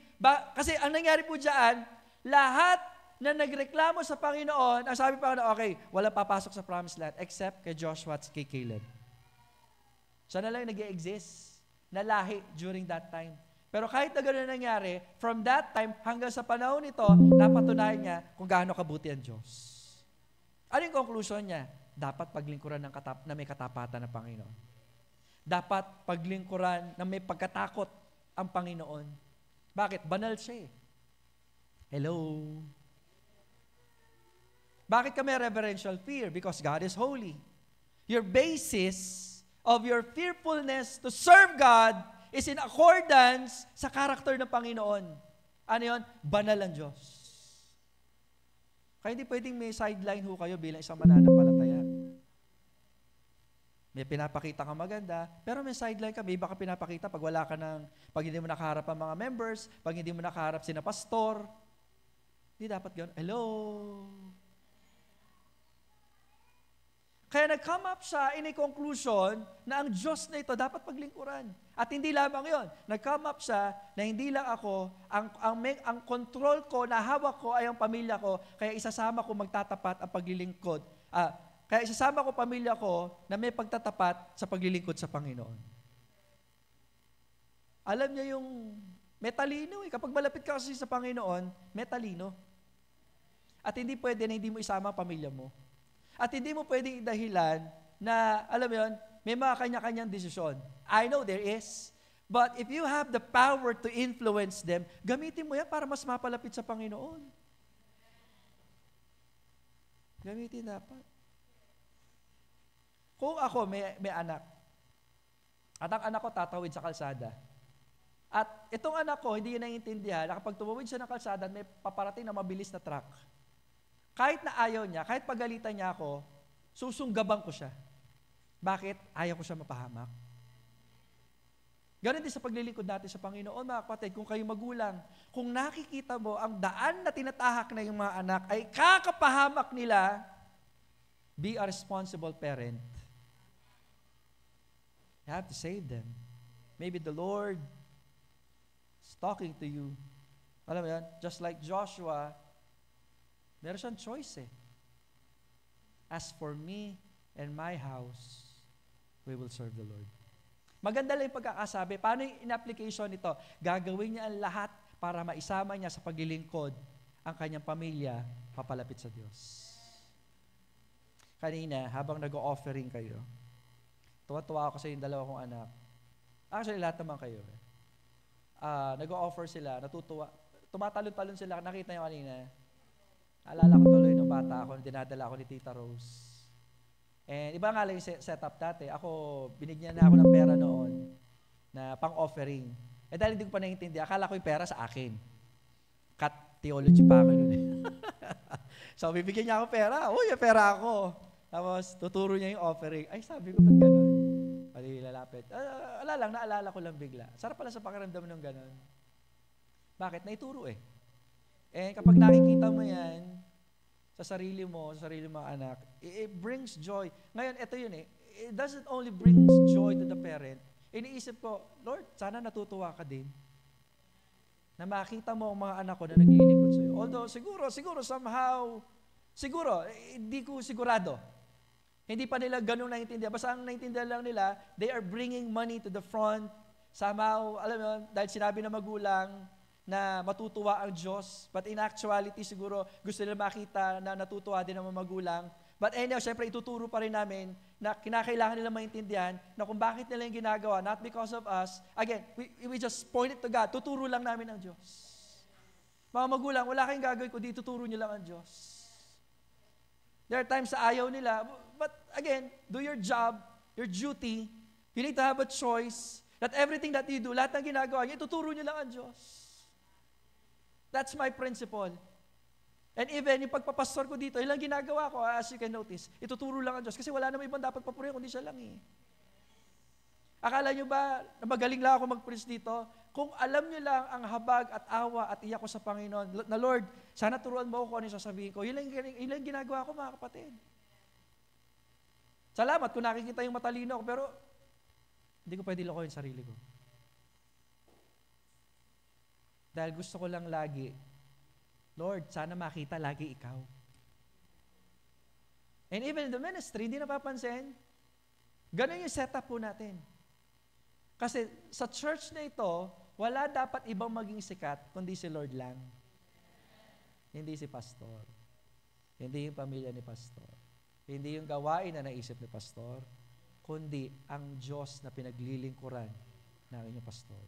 kasi ang nangyari po dyan, lahat na nagreklamo sa Panginoon, ang sabi pa na, okay, wala papasok sa promised land except kay Joshua at kay Caleb. Siya na lang nag-i-exist na lahi during that time. Pero kahit na gano'n nangyari, from that time hanggang sa panahon nito, napatunayan niya kung gaano kabuti ang Diyos. Ano yung conclusion niya? Dapat paglingkuran na may katapatan ng Panginoon. Dapat paglingkuran na may pagkatakot ang Panginoon. Bakit? Banal siya eh. Hello? Bakit ka may reverential fear? Because God is holy. Your basis of your fearfulness to serve God is in accordance sa karakter ng Panginoon. Ano yun? Banal ang Diyos. Kaya hindi pwedeng may sideline ho kayo bilang isang mananampalataya. May pinapakita ka maganda, pero may sideline ka, may iba ka pinapakita pag wala ka pag hindi mo nakaharap ang mga members, pag hindi mo nakaharap sina pastor. Hindi dapat gano'n. Hello? Kaya nag-come up siya in a conclusion na ang Diyos na ito dapat paglingkuran. At hindi lamang yon. Nag-come up siya na hindi lang ako, ang control ko, na hawak ko ay ang pamilya ko, kaya isasama ko magtatapat ang paglilingkod. Kaya isasama ko pamilya ko na may pagtatapat sa paglilingkod sa Panginoon. Alam niya yung metalino eh. Kapag malapit ka kasi sa Panginoon, metalino. At hindi pwede na hindi mo isama ang pamilya mo. At hindi mo pwedeng dahilan na, alam mo yun, may mga kanya-kanyang desisyon. I know there is. But if you have the power to influence them, gamitin mo yan para mas mapalapit sa Panginoon. Gamitin dapat. Kung ako may anak, at ang anak ko tatawid sa kalsada, at itong anak ko, hindi yun naiintindihan, na kapag tumawid siya ng kalsada, may paparating na mabilis na truck. Kahit na ayaw niya, kahit pagalitan niya ako, susunggaban ko siya. Bakit? Ayaw ko siya mapahamak. Ganon din sa paglilingkod natin sa Panginoon, mga kapatid, kung kayo magulang, kung nakikita mo ang daan na tinatahak na yung mga anak ay kakapahamak nila, be a responsible parent. You have to save them. Maybe the Lord is talking to you. Alam mo yan? Just like Joshua, meron siyang choice eh. As for me and my house, we will serve the Lord. Maganda lang yung pagkakasabi. Paano yung in-application nito? Gagawin niya ang lahat para maisama niya sa paglilingkod ang kanyang pamilya papalapit sa Diyos. Kanina, habang nag-o-offering kayo, tuwa-tuwa ako sa yung dalawa kong anak. Actually, lahat naman kayo. Nag-o-offer sila, natutuwa. Tumatalon-talon sila, nakita niyo kanina. Alala ko tuloy nung bata ako, dinadala ako ni Tita Rose. And iba nga lang yung setup dati. Ako, binigyan na ako ng pera noon na pang-offering. Dahil hindi ko pa naiintindihan, akala ko yung pera sa akin. Cut theology pa ako nun. So, bibigyan niya ako pera. Uy, yung pera ako. Tapos, tuturo niya yung offering. Ay, sabi ko, ba't ganun? Pali lalapit. Naalala ko lang bigla. Sarap pala sa pakiramdam ng ganun. Bakit? Naituro eh. Eh, kapag nakikita mo yan, sa sarili mo, sa sarili mga anak, it brings joy. Ngayon, ito yun eh. It doesn't only bring joy to the parent. Iniisip ko, Lord, sana natutuwa ka din. Na makita mo ang mga anak ko na naglilingkod sa'yo. Although, siguro, somehow, hindi ko sigurado. Hindi pa nila ganun naintindihan. Basta ang naintindihan lang nila, they are bringing money to the front. Somehow, alam mo, dahil sinabi ng magulang, na matutuwa ang Diyos. But in actuality, siguro, gusto nila makita na natutuwa din ang mga magulang But anyhow, syempre ituturo pa rin namin na kinakailangan nila maintindihan na kung bakit nila yung ginagawa, not because of us. Again, we just point it to God. Tuturo lang namin ang Diyos. Mga magulang, wala kayong gagawin kundi tuturo nyo lang ang Diyos. There are times sa ayaw nila, but again, do your job, your duty. You need to have a choice that everything that you do, lahat ng ginagawa nyo, ituturo nyo lang ang Diyos. That's my principle. And even yung pagpapastor ko dito, ilang ginagawa ko, as you can notice, ituturo lang ang Diyos. Kasi wala naman ibang dapat papurihin, kundi siya lang eh. Akala nyo ba, na magaling lang ako mag-preach dito? Kung alam nyo lang ang habag at awa at iyak ko sa Panginoon, na Lord, sana turuan mo ako kung ano yung sasabihin ko. Yun lang ginagawa ko, mga kapatid. Salamat kung nakikita yung matalino ako, pero hindi ko pwede lokohin sarili ko. Dahil gusto ko lang lagi, Lord, sana makita lagi ikaw. And even in the ministry, hindi napapansin, ganun yung setup po natin. Kasi sa church na ito, wala dapat ibang maging sikat, kundi si Lord lang. Hindi si pastor. Hindi yung pamilya ni pastor. Hindi yung gawain na naisip ni pastor, kundi ang Diyos na pinaglilingkuran ng inyong pastor.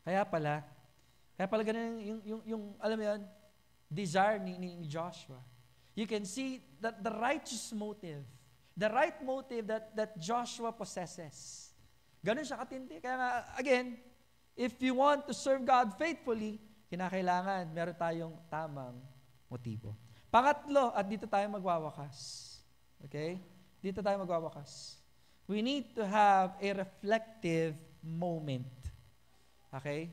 Kaya pala ganun yung alam mo yan, desire ni Joshua. You can see that the righteous motive, the right motive that Joshua possesses. Ganun siya katindi. Kaya nga, again, if you want to serve God faithfully, kinakailangan meron tayong tamang motibo. Pangatlo, at dito tayo magwawakas. Okay? Dito tayo magwawakas. We need to have a reflective moment. Okay?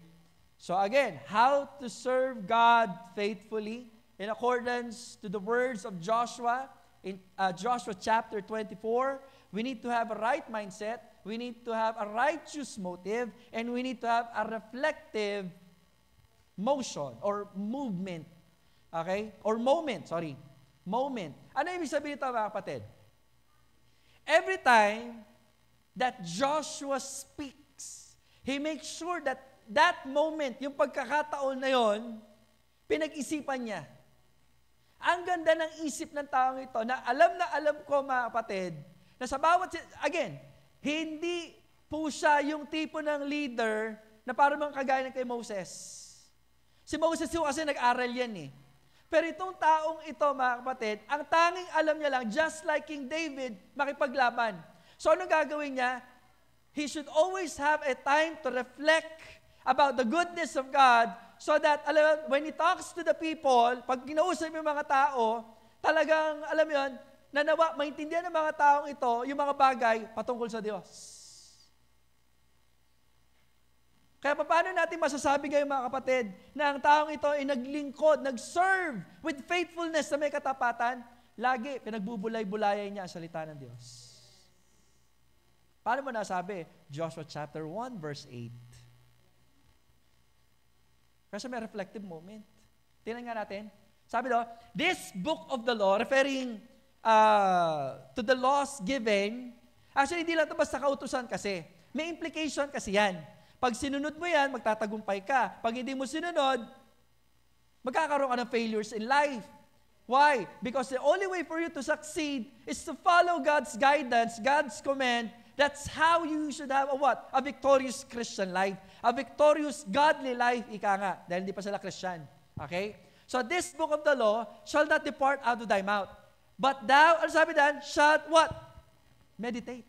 So again, how to serve God faithfully in accordance to the words of Joshua in Joshua chapter 24. We need to have a right mindset, we need to have a righteous motive, and we need to have a reflective motion or movement. Okay? Or moment, sorry. Moment. Ano ibig sabihin ito, mga kapatid? Every time that Joshua speaks, he makes sure that moment, yung pagkakataon na yon, pinag-isipan niya. Ang ganda ng isip ng taong ito na alam ko, mga kapatid, na sa bawat, again, hindi po siya yung tipo ng leader na parang mga kagaya ng kay Moses. Si Moses yung kasi nag-aral yan eh. Pero itong taong ito, mga kapatid, ang tanging alam niya lang, just like King David, makipaglaban. So anong gagawin niya? He should always have a time to reflect about the goodness of God so that, when he talks to the people, pag ginausap yung mga tao, talagang, alam mo yun, nanawa, maintindihan ng mga taong ito, yung mga bagay patungkol sa Diyos. Kaya paano natin masasabi ngayon, mga kapatid, na ang taong ito ay naglingkod, nag-serve with faithfulness na may katapatan, lagi pinagbubulay-bulayan niya ang salita ng Diyos. Paano mo nasabi? Joshua chapter 1 verse 8. Kasi may reflective moment. Tingnan nga natin. Sabi daw, this book of the law, referring to the laws given, actually, hindi lang ito basta kautusan kasi. May implication kasi yan. Pag sinunod mo yan, magtatagumpay ka. Pag hindi mo sinunod, magkakaroon ka ng failures in life. Why? Because the only way for you to succeed is to follow God's guidance, God's command. That's how you should have a what? A victorious Christian life. A victorious godly life, ika nga. Dahil hindi pa sila Christian. Okay? So this book of the law shall not depart out of thy mouth. But thou, ano sabi dan? Shall what? Meditate.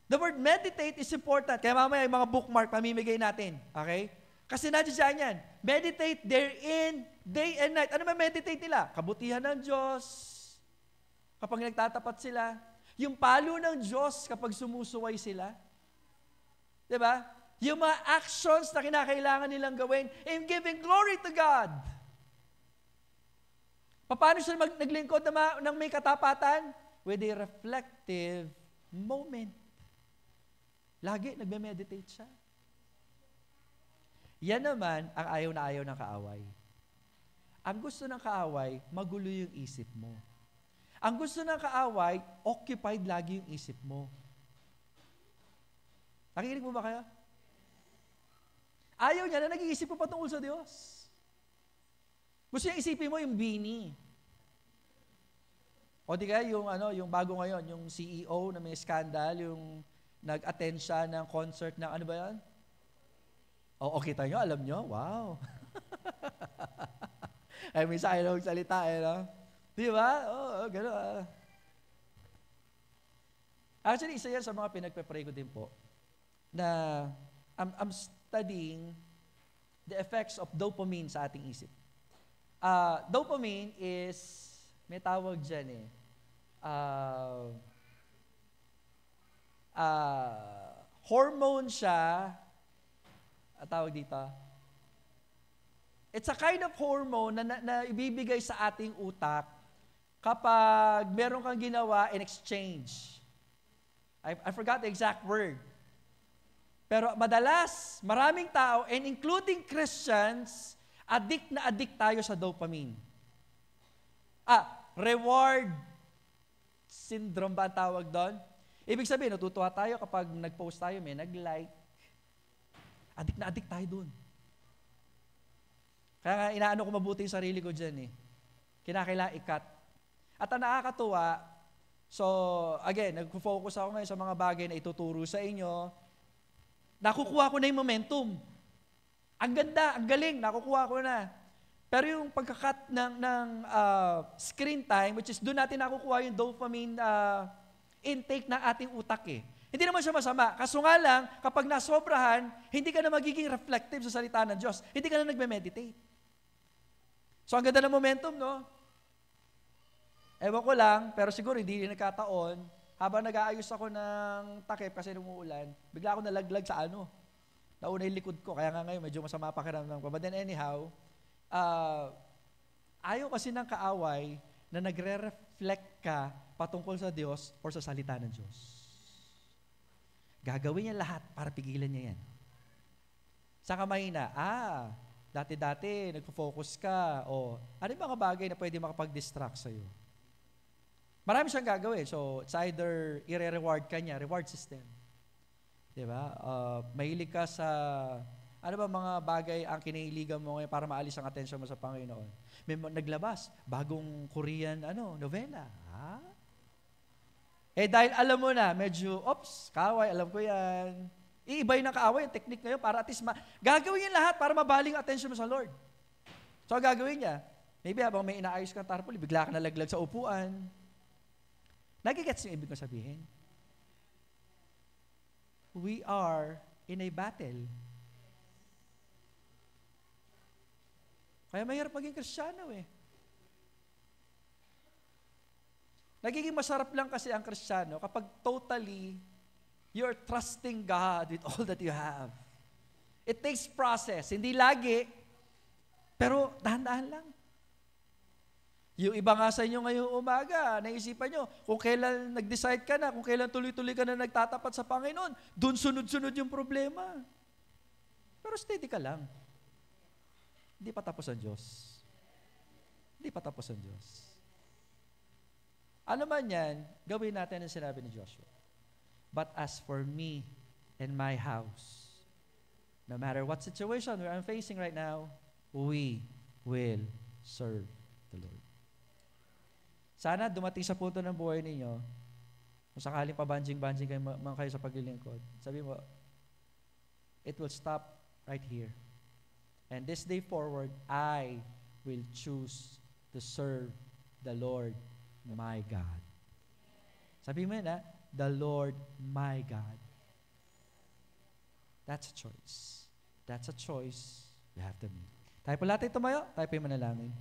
The word meditate is important. Kaya mamaya yung mga bookmark, pamimigay natin. Okay? Kasi nandiyan yan. Meditate therein, day and night. Ano ba meditate nila? Kabutihan ng Diyos. Kapag nagtatapat sila. Yung palo ng Diyos kapag sumusuway sila. Diba? Yung mga actions na kinakailangan nilang gawin in giving glory to God. Paano siya naglingkod ng may katapatan? With a reflective moment. Lagi nagme-meditate siya. Yan naman ang ayaw na ayaw ng kaaway. Ang gusto ng kaaway, magulo yung isip mo. Ang gusto ng kaaway, occupied lagi yung isip mo. Nakikinig mo ba kayo? Ayaw niya na nag-iisip mo patungkol sa Diyos. Gusto niya isipin mo yung bini. O di kaya yung bago ngayon, yung CEO na may scandal, yung nag-attend siya ng concert ng ano ba yan? O kita nyo, alam nyo? Wow! Ay, minsan ayaw magsalita no? Di ba? Gano'n. Actually, isa yan sa mga pinagpe-pray ko din po na I'm studying the effects of dopamine sa ating isip. Dopamine is, may tawag dyan hormone siya, tawag dito, it's a kind of hormone na ibibigay sa ating utak kapag meron kang ginawa in exchange. I forgot the exact word. Pero madalas, maraming tao, and including Christians, addict tayo sa dopamine. Reward syndrome ba ang tawag doon? Ibig sabihin, natutuwa tayo kapag nag-post tayo, may nag-like. Addict tayo doon. Kaya nga, inaano ko mabuti yung sarili ko dyan Kinakailangan ikat. At ang nakakatuwa, so again, nag-focus ako ngayon sa mga bagay na ituturo sa inyo. Nakukuha ko na yung momentum. Ang ganda, ang galing, nakukuha ko na. Pero yung pagkakat ng screen time, which is doon natin nakukuha yung dopamine intake ng ating utak Hindi naman siya masama. Kaso nga lang, kapag nasobrahan, hindi ka na magiging reflective sa salita ng Diyos. Hindi ka na nagme-meditate. So ang ganda ng momentum, no? Ewan ko lang, pero siguro hindi rin nagkataon. Habang nag-aayos ako ng takip kasi umuulan, bigla ako nalaglag sa nauna yung likod ko. Kaya nga ngayon, medyo masama pakiramdam ko. But then anyhow, ayaw kasi ng kaaway na nagre-reflect ka patungkol sa Diyos or sa salita ng Diyos. Gagawin niya lahat para pigilan niya yan. Sa kamay na, dati-dati nagpo-focus ka, ano yung mga bagay na pwede makapag-distract sa'yo? Marami siyang gagawin. So, it's either i-reward ka niya, reward system. Diba? Mahilig ka sa, ano ba mga bagay ang kinahiligan mo ngayon para maalis ang atensyon mo sa Panginoon? May naglabas, bagong Korean novela. Dahil alam mo na, medyo, kaaway, alam ko yan. Iibay ng kaaway, yung technique ngayon para at least, gagawin niya lahat para mabaling ang atensyon mo sa Lord. So, gagawin niya, maybe habang may inaayos kang tarpaulin, bigla ka nalaglag sa upuan. Nagigets yung ibig ko sabihin? We are in a battle. Kaya mahirap maging Kristiyano Nagiging masarap lang kasi ang Kristiyano kapag totally you're trusting God with all that you have. It takes process. Hindi lagi, pero dahan-dahan lang. Yung iba nga sa inyo ngayong umaga, naisipan nyo, kung kailan nag-decide ka na, kung kailan tuloy-tuloy ka na nagtatapat sa Panginoon, dun sunod-sunod yung problema. Pero steady ka lang. Hindi pa tapos ang Diyos. Hindi pa tapos ang Diyos. Ano man yan, gawin natin ang sinabi ni Joshua. But as for me and my house, no matter what situation I'm facing right now, we will serve the Lord. Sana dumating sa punto ng buhay ninyo, kung sakaling pabanjing-banjing kayo sa paglilingkod, sabi mo, it will stop right here. And this day forward, I will choose to serve the Lord my God. Sabi mo na, the Lord my God. That's a choice. That's a choice you have to make. Tayo po lahat tumayo, tayo po yung manalangin.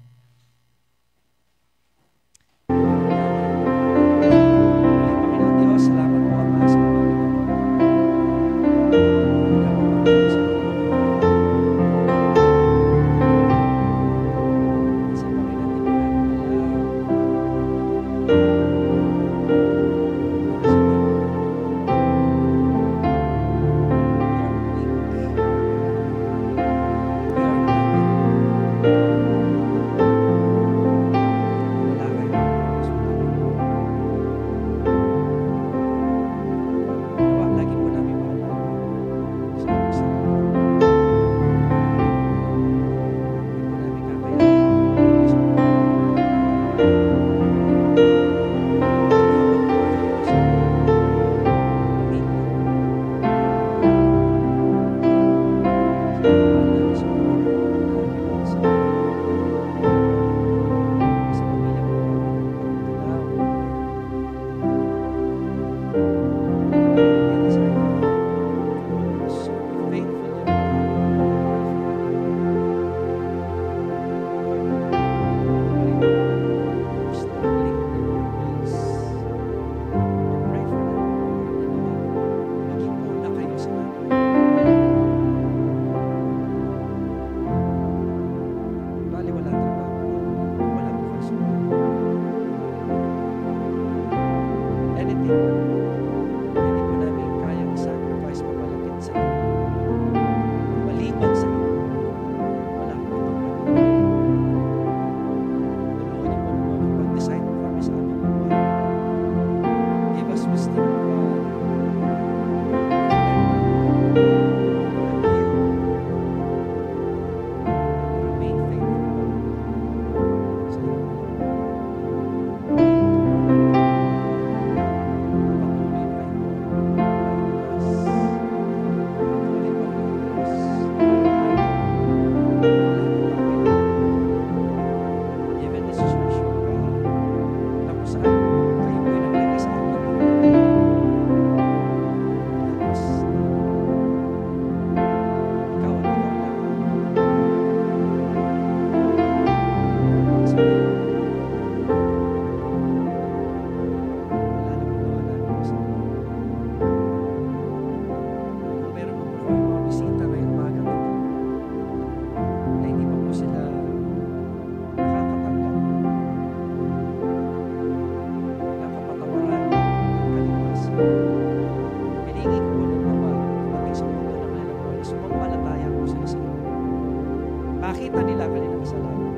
Nakita nila kanilang kasalanan.